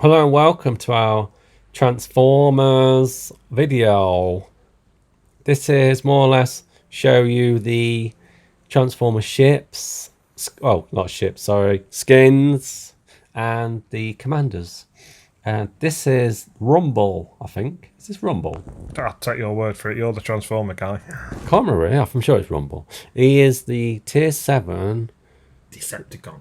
Hello and welcome to our Transformers video. This is more or less show you the Transformer ships, well, not ships, sorry, skins and the commanders. And this is Rumble, I think. Is this Rumble? I'll take your word for it. You're the Transformer guy. Can't remember. I'm sure it's Rumble. He is the Tier 7 Decepticon.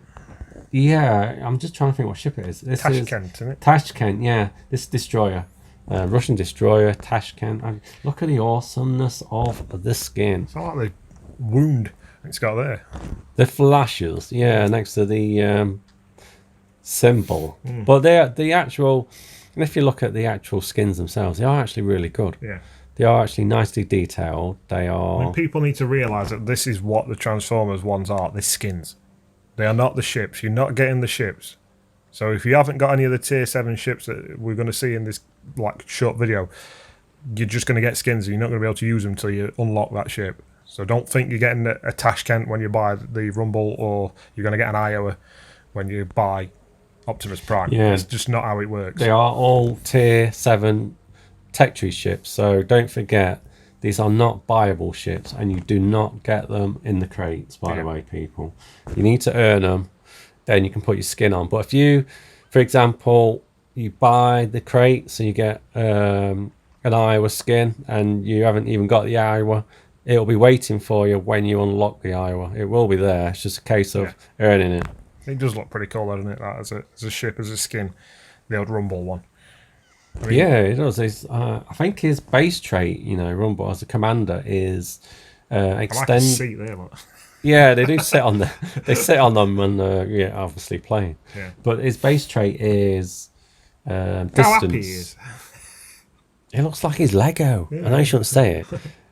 Yeah, I'm just trying to think what ship it is. This Tashkent, isn't it? Tashkent, yeah. This destroyer. Russian destroyer, Tashkent. Look at the awesomeness of the skin. It's not like the wound it's got there. The flashes, yeah, next to the symbol. But the actual, and if you look at the actual skins themselves, they are actually really good. Yeah. They are actually nicely detailed. They are... I mean, people need to realise that this is what the Transformers ones are. They're skins. They are not the ships. You're not getting the ships. So if you haven't got any of the Tier 7 ships that we're going to see in this short video, you're just going to get skins and you're not going to be able to use them until you unlock that ship. So don't think you're getting a Tashkent when you buy the Rumble, or you're going to get an Iowa when you buy Optimus Prime. Yeah. It's just not how it works. They are all Tier 7 tech tree ships, so don't forget these are not buyable ships, and you do not get them in the crates, by the way, people. You need to earn them, then you can put your skin on. But if you, for example, you buy the crates and you get an Iowa skin and you haven't even got the Iowa, it'll be waiting for you when you unlock the Iowa. It will be there. It's just a case of earning it. It does look pretty cool, doesn't it, that as a ship, as a skin, the old Rumble one. I mean, yeah, it does. I think his base trait, Rumble as a commander, is extend. I like his seat there, look. Yeah, they do sit on they sit on them when obviously playing. Yeah. But his base trait is distance. How happy he is. It looks like he's Lego. I know you shouldn't say it.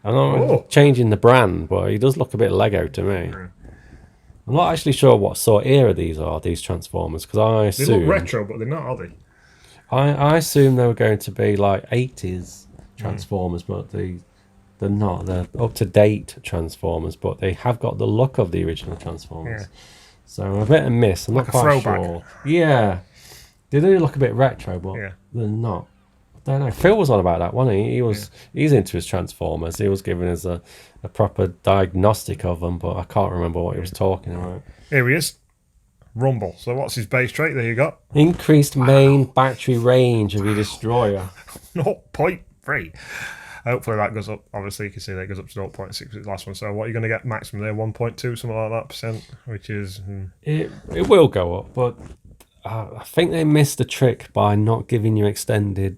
I'm not Oh. changing the brand, but he does look a bit Lego to me. Yeah. I'm not actually sure what sort of era these are, these Transformers, because I They assume look retro, but they're not, are they? I assume they were going to be like 80s Transformers, but they're not. They're up-to-date Transformers, but they have got the look of the original Transformers. Yeah. So I'm a bit of miss. I'm Like not a quite throwback. sure. Yeah. They do look a bit retro, but they're not. I don't know. Phil was on about that, wasn't he? He's into his Transformers. He was giving us a proper diagnostic of them, but I can't remember what he was talking about. Here he is. Rumble. So what's his base trait? There you go. Increased main battery range of your destroyer. 0.3. Hopefully that goes up. Obviously, you can see that it goes up to 0.6 with the last one. So what are you going to get maximum there? 1.2, something like that percent, which is... It will go up, but I think they missed the trick by not giving you extended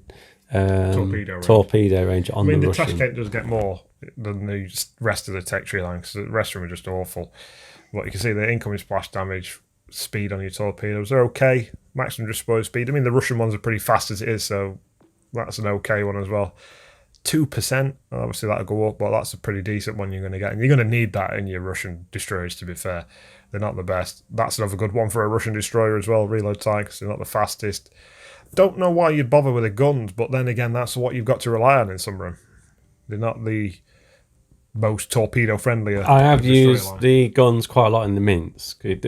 torpedo range on the Russian. The Tashkent does get more than the rest of the tech tree line, because the rest of them are just awful. But you can see the incoming splash damage, speed on your torpedoes, they're okay. Maximum destroyer speed. I mean, the Russian ones are pretty fast as it is, so that's an okay one as well. 2%, obviously that'll go up, but that's a pretty decent one you're going to get. And you're going to need that in your Russian destroyers, to be fair. They're not the best. That's another good one for a Russian destroyer as well, reload time, because they're not the fastest. Don't know why you'd bother with the guns, but then again, that's what you've got to rely on in some room. They're not the most torpedo-friendly. I have used the guns quite a lot in the Minsk. It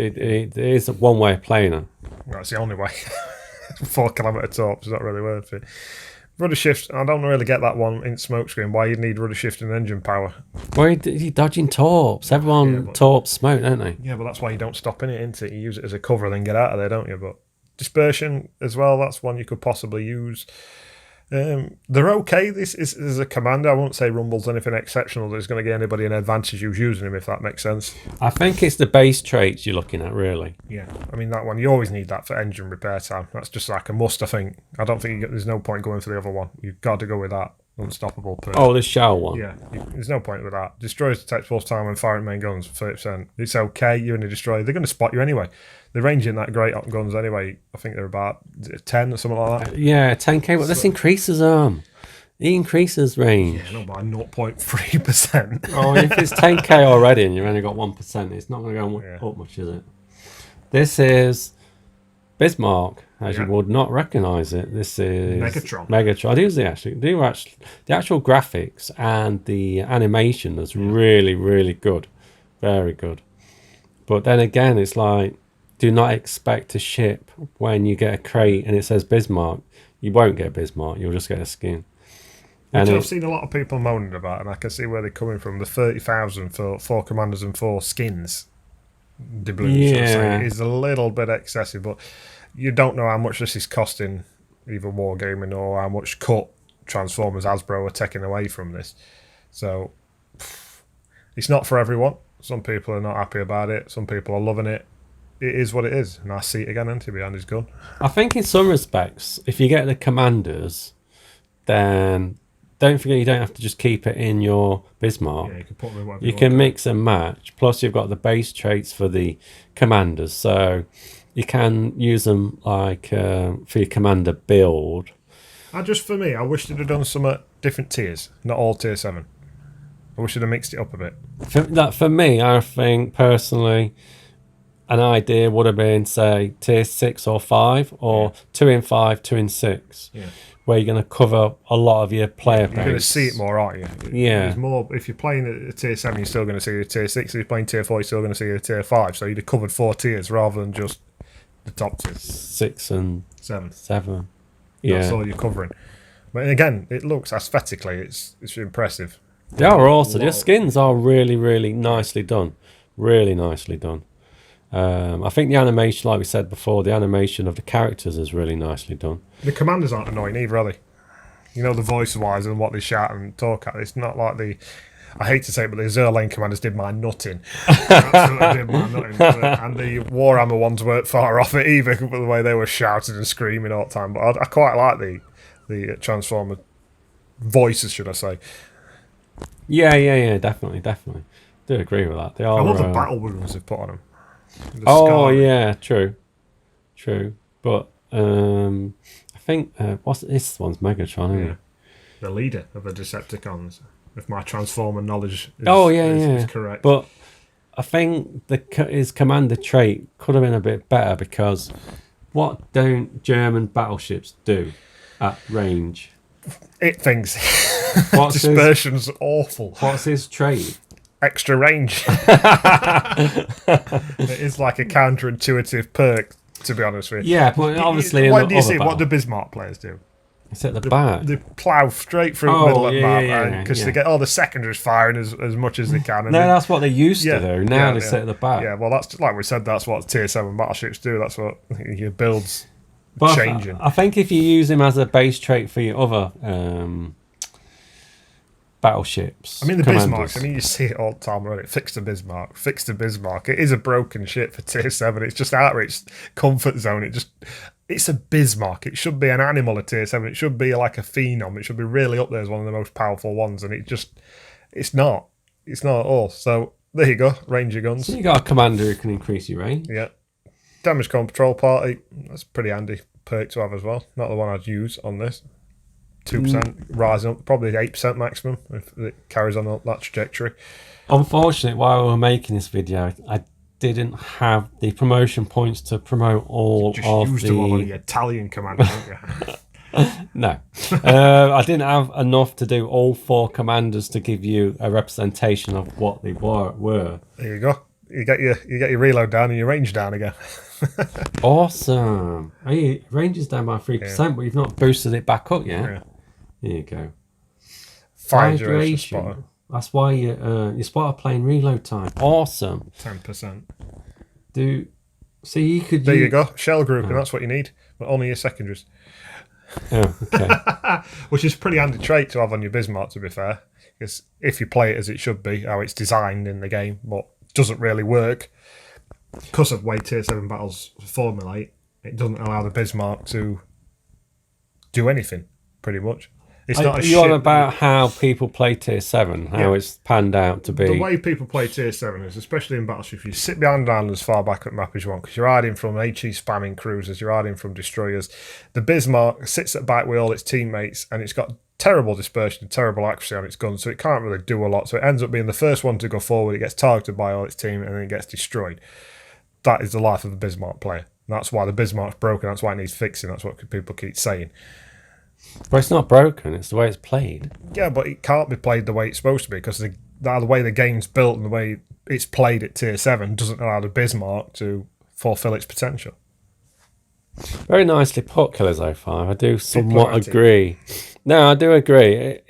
is one way of playing them. That's the only way. 4 kilometre torps is not really worth it. Rudder shift, I don't really get that one in smokescreen. Why you'd need rudder shift and engine power? Well, you're dodging torps. Everyone torps smoke, don't they? Yeah, but that's why you don't stop in it, isn't it? You use it as a cover and then get out of there, don't you? But dispersion as well, that's one you could possibly use. They're okay. This is a commander. I won't say Rumble's anything exceptional that's going to get anybody an advantage who's using him, if that makes sense. I think it's the base traits you're looking at, really. Yeah, I mean, that one, you always need that for engine repair time. That's just like a must, I think. I don't think there's no point going for the other one. You've got to go with that. Unstoppable person. Oh, the shell one. Yeah, there's no point with that. Destroyers detect force time and firing main guns for 30%. It's okay, you're in a destroyer. They're going to spot you anyway. The range in that great on guns anyway, I think they're about 10 or something like that. Yeah, 10k, but this increases them. It increases range. Yeah, no, by 0.3%. Oh, if it's 10k already and you've only got 1%, it's not going to go up much, is it? This is Bismarck, as you would not recognise it. This is Megatron. Megatron. The actual graphics and the animation is really, really good. Very good. But then again, it's like do not expect a ship when you get a crate and it says Bismarck. You won't get Bismarck. You'll just get a skin. Which I've seen a lot of people moaning about, and I can see where they're coming from. The 30,000 for 4 commanders and 4 skins, doubloons, Yeah, is a little bit excessive, but you don't know how much this is costing either Wargaming or how much cut Transformers Hasbro are taking away from this. So it's not for everyone. Some people are not happy about it. Some people are loving it. It is what it is, and I see it again, Anti, behind his gun. I think in some respects, if you get the commanders, then don't forget you don't have to just keep it in your Bismarck. Yeah, you can put them in whatever You you can want. mix and match. Plus, you've got the base traits for the commanders, so you can use them like for your commander build. For me, I wish they'd have done some different tiers, not all tier 7. I wish they'd have mixed it up a bit. For me, I think personally, an idea would have been say tier 6 or 5, or 2 in 5, 2 in 6. Yeah. Where you're going to cover a lot of your player base. You're going to see it more, aren't you? Yeah. There's more. If you're playing a tier 7, you're still going to see a tier 6. If you're playing tier 4, you're still going to see a tier 5. So you'd have covered 4 tiers rather than just the top tiers. 6 and 7. 7. That's Yeah. all you're covering. But again, it looks aesthetically, it's impressive. They are also. Your skins are really, really nicely done. Really nicely done. I think the animation, like we said before, the animation of the characters is really nicely done. The commanders aren't annoying either, are they? You know, the voice-wise and what they shout and talk at. It's not like I hate to say it, but the Zerlane commanders did my nutting. Absolutely did my nutting. And the Warhammer ones weren't far off it either, with the way they were shouting and screaming all the time. But I quite like the Transformer voices, should I say. Yeah, definitely. Do agree with that. They are. I love the battle wounds they've put on them. Yeah, true. But I think this one's Megatron, isn't it? The leader of the Decepticons, if my Transformer knowledge is correct. But I think his commander trait could have been a bit better, because what don't German battleships do at range? It things. What's Dispersion's awful. What's his trait? Extra range. It is like a counterintuitive perk, to be honest with you. Yeah, but obviously, When do you see what do Bismarck players do? It's at the back. They plough straight through the middle of the map because they get all the secondaries firing as much as they can. And that's what they used to do. Now they sit at the back. Yeah, well, that's like we said. That's what tier 7 battleships do. That's what your builds but changing. I think if you use him as a base trait for your other battleships, I mean, the commanders. Bismarck. I mean, you see it all the time already. Fix the Bismarck. It is a broken ship for tier 7. It's just out of its comfort zone. It's a Bismarck. It should be an animal at tier 7. It should be like a phenom. It should be really up there as one of the most powerful ones. And it's not. It's not at all. So there you go. Ranger guns. So you got a commander who can increase your range. Yeah. Damage control party. That's a pretty handy perk to have as well. Not the one I'd use on this. 2% rising up, probably 8% maximum if it carries on that trajectory. Unfortunately, while we were making this video, I didn't have the promotion points to promote all Just of used them all on the Italian commander, don't you? No. I didn't have enough to do all 4 commanders to give you a representation of what they were. There you go. You get your reload down and your range down again. Awesome. Hey, range is down by 3%, but you've not boosted it back up yet. Yeah. There you go. Fire duration spotter. That's why you spotter plane reload time. Awesome. 10%. So you could. There you go. Shell group, and that's what you need. But only your secondaries. Oh, okay. Which is a pretty handy trait to have on your Bismarck, to be fair. Because if you play it as it should be, how it's designed in the game, but doesn't really work, because of the way tier 7 battles formulate, it doesn't allow the Bismarck to do anything, pretty much. It's not a shit. You're on about how people play tier 7, how it's panned out to be. The way people play tier 7 is, especially in Battleship, you sit behind land as far back at the map as you want, because you're hiding from HE spamming cruisers, you're hiding from destroyers. The Bismarck sits at back with all its teammates, and it's got terrible dispersion and terrible accuracy on its guns, so it can't really do a lot. So it ends up being the first one to go forward, it gets targeted by all its team, and then it gets destroyed. That is the life of the Bismarck player. That's why the Bismarck's broken, that's why it needs fixing, that's what people keep saying. But it's not broken, it's the way it's played. Yeah, but it can't be played the way it's supposed to be, because the way the game's built and the way it's played at tier 7 doesn't allow the Bismarck to fulfill its potential. Very nicely put, Killers 05. I do somewhat Diplomatic. agree. No, I do agree.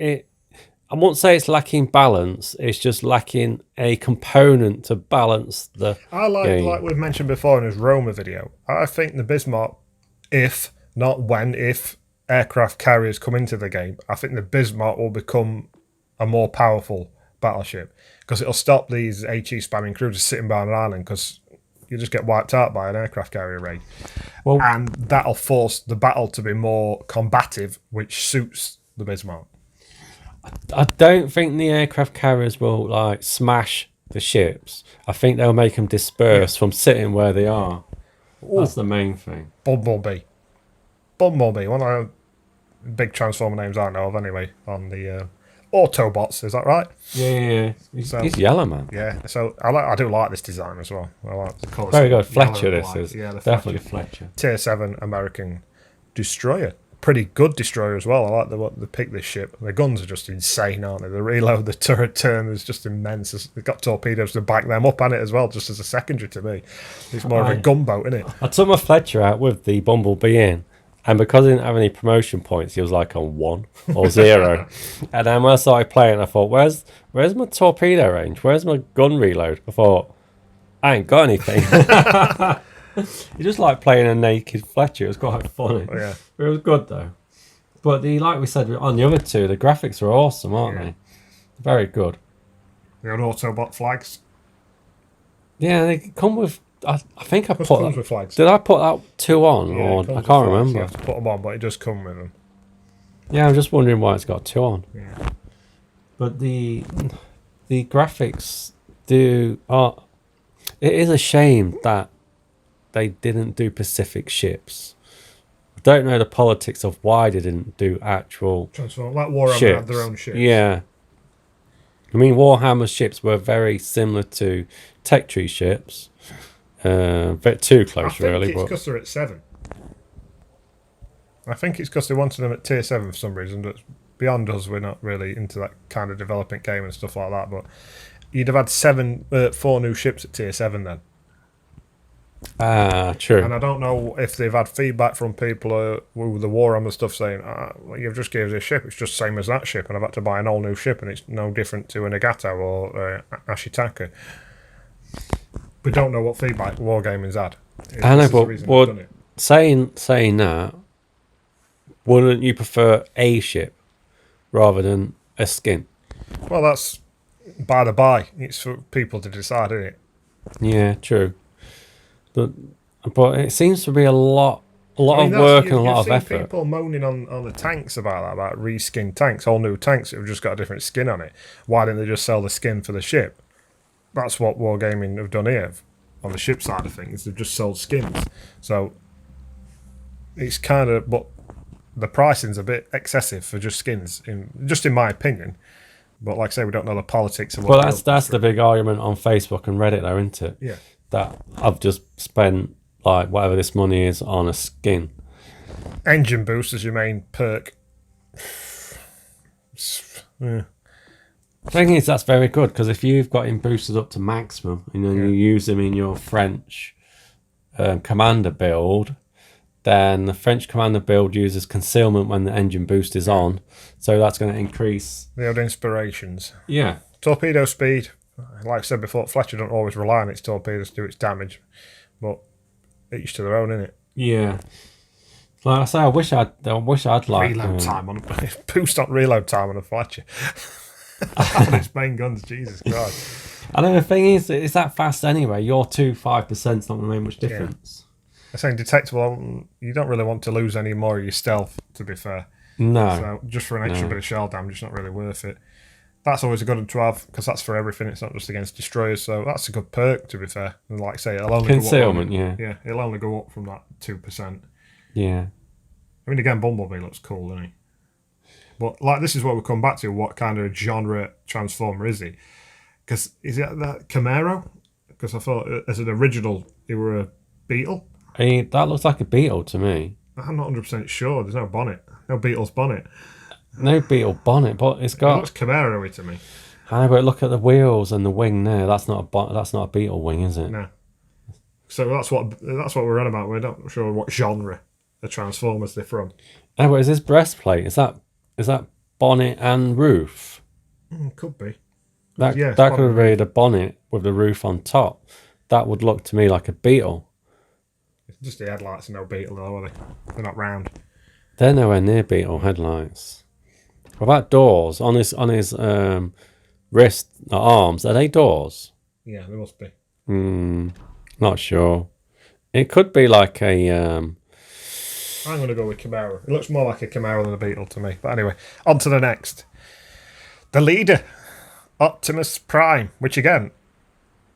I won't say it's lacking balance. It's just lacking a component to balance the I game. like we've mentioned before in his Roma video, I think the Bismarck, if aircraft carriers come into the game, I think the Bismarck will become a more powerful battleship because it'll stop these HE spamming cruisers sitting by an island because you just get wiped out by an aircraft carrier raid. Well, And that'll force the battle to be more combative, which suits the Bismarck. I don't think the aircraft carriers will like smash the ships. I think they'll make them disperse from sitting where they are. That's the main thing. Bumblebee, one of the big Transformer names I know of anyway, on the Autobots, is that right? Yeah. He's yellow, man. Yeah, so I do like this design as well. I like the colours. Very good. Yellow Fletcher, and this black. is. Yeah, the Definitely Fletcher. Tier 7 American destroyer. Pretty good destroyer as well. I like what they picked this ship. The guns are just insane, aren't they? The reload, the turret turn is just immense. They've got torpedoes to back them up on it as well, just as a secondary to me. It's more of a gunboat, isn't it? I took my Fletcher out with the Bumblebee in, and because I didn't have any promotion points, he was like on 1 or 0. And then when I started playing, I thought, where's my torpedo range? Where's my gun reload? I thought, I ain't got anything. You just like playing a naked Fletcher. It was quite funny. Yeah. It was good though. But like we said on the other two, the graphics are awesome, aren't they? Very good. The old Autobot flags. Yeah, they come with. I think I It put. comes with flags. Did I put that 2 on, Yeah, or it comes I with can't flags. remember? You have to put them on, but it does come with them. Yeah, I'm just wondering why it's got 2 on. Yeah. But the graphics do. It is a shame that they didn't do Pacific ships. I don't know the politics of why they didn't do actual Transform, like Warhammer ships. had their own ships. Yeah. I mean, Warhammer's ships were very similar to Tech Tree ships. A bit too I close, think really. it's But because they're at 7. I think it's because they wanted them at tier 7 for some reason, but beyond us, we're not really into that kind of development game and stuff like that. But you'd have had 4 new ships at tier 7 then. true. And I don't know if they've had feedback from people with the Warhammer stuff saying, well, you've just gave us a ship, it's just the same as that ship, and I've had to buy an all new ship, and it's no different to a Nagato or Ashitaka. We don't know what feedback Wargaming's had. I know, This is the but reason they've done it. saying that, wouldn't you prefer a ship rather than a skin? Well, that's by the by. It's for people to decide, isn't it? Yeah, true. But it seems to be a lot of work and a lot of effort. People moaning on the tanks about reskin tanks, all new tanks that have just got a different skin on it. Why didn't they just sell the skin for the ship? That's what Wargaming have done here on the ship side of things. They've just sold skins. So it's kind of, but the pricing's a bit excessive for just skins, in my opinion. But like I say, we don't know the politics of what. Well, that's the big argument on Facebook and Reddit, though, isn't it? Yeah. That I've just spent like whatever this money is on a skin. Engine boost is your main perk. Yeah. The thing is, that's very good because if you've got him boosted up to maximum and then you use him in your French commander build, then the French commander build uses concealment when the engine boost is on, so that's going to increase The old inspirations. Yeah. Torpedo speed. Like I said before, Fletcher don't always rely on its torpedoes to do its damage, but each to their own, innit? Yeah. Like I say, I wish I'd like Reload time on boost on reload time on a Fletcher. On its main guns, Jesus Christ. I know the thing is, it's that fast anyway. Your 5%'s not going to make much difference. I'm saying detectable, you don't really want to lose any more of your stealth, to be fair. No. So just for an extra bit of shell damage, it's not really worth it. That's always a good one to have, because that's for everything. It's not just against destroyers, so that's a good perk, to be fair. And like I say, it'll only Concealment, go up. yeah. Yeah, it'll only go up from that 2%. Yeah. I mean, again, Bumblebee looks cool, doesn't he? But like, this is what we come back to. What kind of genre Transformer is he? Because is it that Camaro? Because I thought as an original, he were a Beetle. That looks like a Beetle to me. I'm not 100% sure. There's no bonnet. No Beetle's bonnet. No Beetle bonnet, but it's It got. looks Camaro-y to me. I know, but look at the wheels and the wing there. That's not a Beetle wing, is it? No. So that's what we're on about. We're not sure what genre the Transformers they're from. Oh, what is this breastplate? Is that bonnet and roof? Could be. That Yeah, that could be the bonnet with the roof on top. That would look to me like a beetle. It's just the headlights and no beetle, though, are they? They're not round. They're nowhere near beetle headlights. What about doors on his wrist arms? Are they doors? Yeah, they must be. Not sure. It could be like a. I'm going to go with Camaro. It looks more like a Camaro than a Beetle to me. But anyway, on to the next. The leader, Optimus Prime, which again,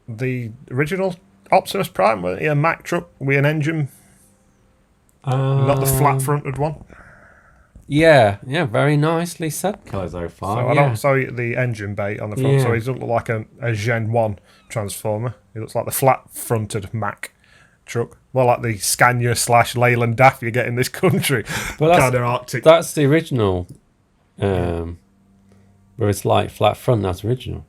the original Optimus Prime, a Mack truck with an engine, not the flat-fronted one. Yeah, very nicely said, Kelly, so far. So I don't see the engine bay on the front, so he doesn't look like a Gen 1 Transformer. He looks like the flat-fronted Mack truck. More like the Scania / Leyland DAF you get in this country. But Kind of Arctic. That's the original, where it's like flat front, that's original.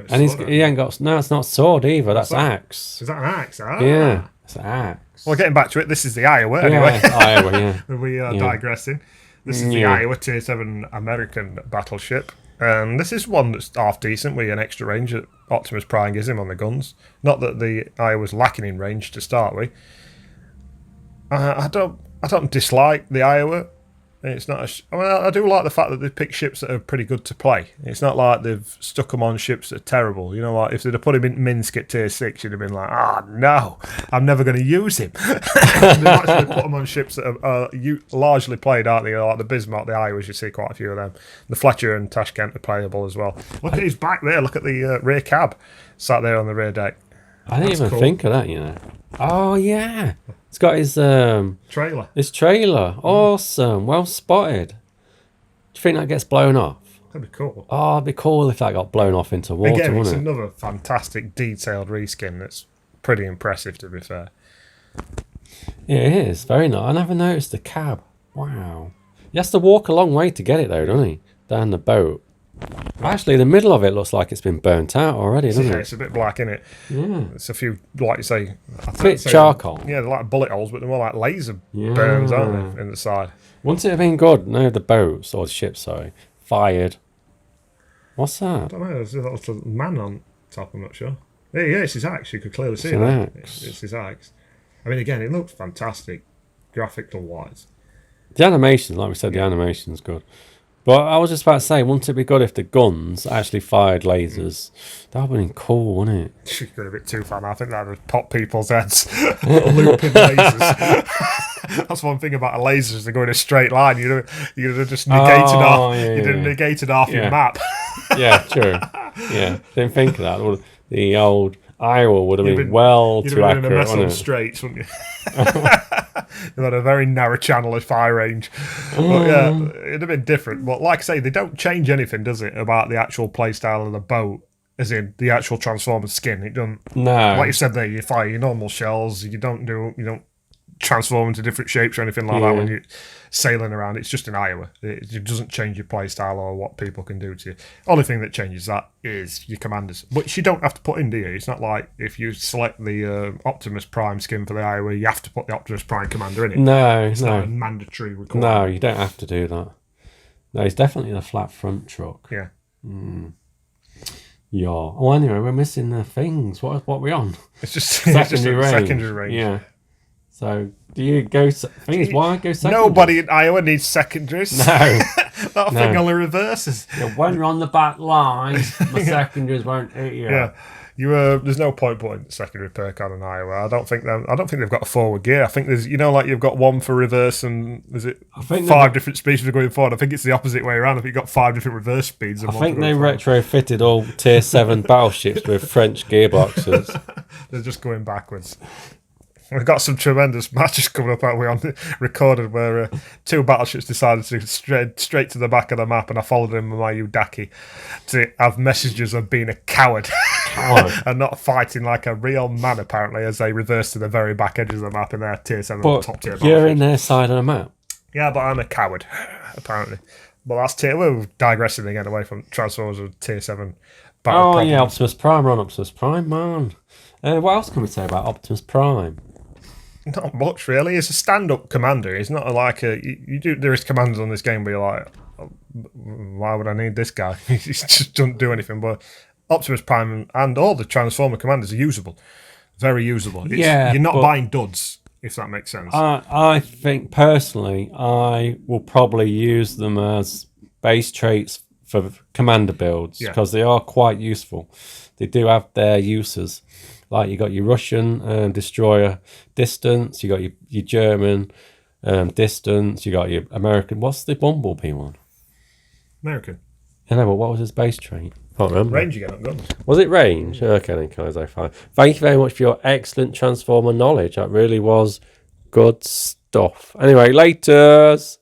And he ain't got, no, it's not sword either, that's axe. Is that an axe? Ah. Yeah, it's an axe. Well, getting back to it, this is the Iowa anyway. Yeah, Iowa, yeah. We are digressing. This is the Iowa Tier 7 American battleship. And this is one that's half decent with an extra range that Optimus Prime gives him on the guns. Not that the Iowa's lacking in range to start with. I don't dislike the Iowa. It's not. I do like the fact that they've picked ships that are pretty good to play. It's not like they've stuck them on ships that are terrible. You know, like if they'd have put him in Minsk at Tier 6, you'd have been like, no, I'm never going to use him. They've actually put them on ships that are largely played, aren't they? Like the Bismarck, the Iowas, you see quite a few of them. The Fletcher and Tashkent are playable as well. Look at his back there. Look at the rear cab sat there on the rear deck. I didn't even think of that, you know. Oh, yeah. It's got his trailer. His trailer. Awesome. Well spotted. Do you think that gets blown off? That'd be cool. Oh, it'd be cool if that got blown off into water, Again, it's wouldn't it? another fantastic detailed reskin that's pretty impressive, to be fair. Yeah, it is. Very nice. I never noticed the cab. Wow. He has to walk a long way to get it, though, doesn't he? Down the boat. Actually, the middle of it looks like it's been burnt out already, doesn't it? It's a bit black, isn't it? Yeah. It's a few, like you say... A bit charcoal. Yeah, they're like bullet holes, but they're more like laser burns, aren't they, in the side? Wouldn't it have been good? No, the boats, or the ship, sorry, fired. What's that? I don't know, there's a man on top, I'm not sure. Yeah, it's his axe, you could clearly see an it. axe. It's his axe. I mean, again, it looks fantastic, graphical-wise. The animation, like we said, the animation's good. But I was just about to say, wouldn't it be good if the guns actually fired lasers? That would have been cool, wouldn't it? She's got a bit too far. I think that would pop people's heads. Looping lasers. That's one thing about a laser, is they go in a straight line. You'd have just negated half your map. Yeah, true. Yeah, didn't think of that. The old Iowa would have been too accurate, in a mess wouldn't on it? straights, wouldn't you? They had a very narrow channel of fire range. But yeah, it'd have been different. But like I say, they don't change anything, does it, about the actual play style of the boat, as in the actual Transformers skin. It doesn't. No. Like you said there, you fire your normal shells. You don't transform into different shapes or anything like that when you're sailing around. It's just in Iowa. It doesn't change your play style or what people can do to you. Only thing that changes that is your commanders, which you don't have to put in, do you? It's not like if you select the Optimus Prime skin for the Iowa, you have to put the Optimus Prime commander in it. No, it's not a mandatory requirement. No, you don't have to do that. No, it's definitely the flat front truck. Yeah. Yeah. Oh, anyway, we're missing the things. What are we on? It's just secondary range. Secondary range. Yeah. So, do you go... Thing is, why go secondary? Nobody in Iowa needs secondaries. No. That thing only reverses. Yeah, when you're on the back line, the secondaries won't hit you. Yeah. There's no point putting secondary perk on in Iowa. I don't think they've got a forward gear. I think there's, like you've got one for reverse and is it 5 different speeds for going forward. I think it's the opposite way around. I think you've got 5 different reverse speeds. I think they retrofitted all Tier 7 battleships with French gearboxes. They're just going backwards. We've got some tremendous matches coming up, we recorded, where 2 battleships decided to straight to the back of the map, and I followed them with my Udaki to have messages of being a coward and not fighting like a real man, apparently, as they reverse to the very back edges of the map in their Tier 7 top tier battleships. You're in their side of the map. Yeah, but I'm a coward, apparently. But we're digressing again away from Transformers of Tier 7 battle Oh yeah, problems. Optimus Prime. We're on Optimus Prime, man. What else can we say about Optimus Prime? Not much really. It's a stand-up commander. It's not like a you do. There is commanders on this game where you're like, "Oh, why would I need this guy? He just doesn't do anything. But Optimus Prime and all the Transformer commanders are usable, very usable. Yeah, you're not but- buying duds, if that makes sense. I think personally, I will probably use them as base traits for commander builds Yeah. because they are quite useful. They do have their uses. Like you got your Russian destroyer distance, you got your German distance, you got your American. What's the Bumblebee one? American I know, but what was his base trait? Can't remember. range you get on guns. Was it range? Okay, then, Kaizo, fine. Thank you very much for your excellent Transformer knowledge. That really was good stuff. Anyway, laters.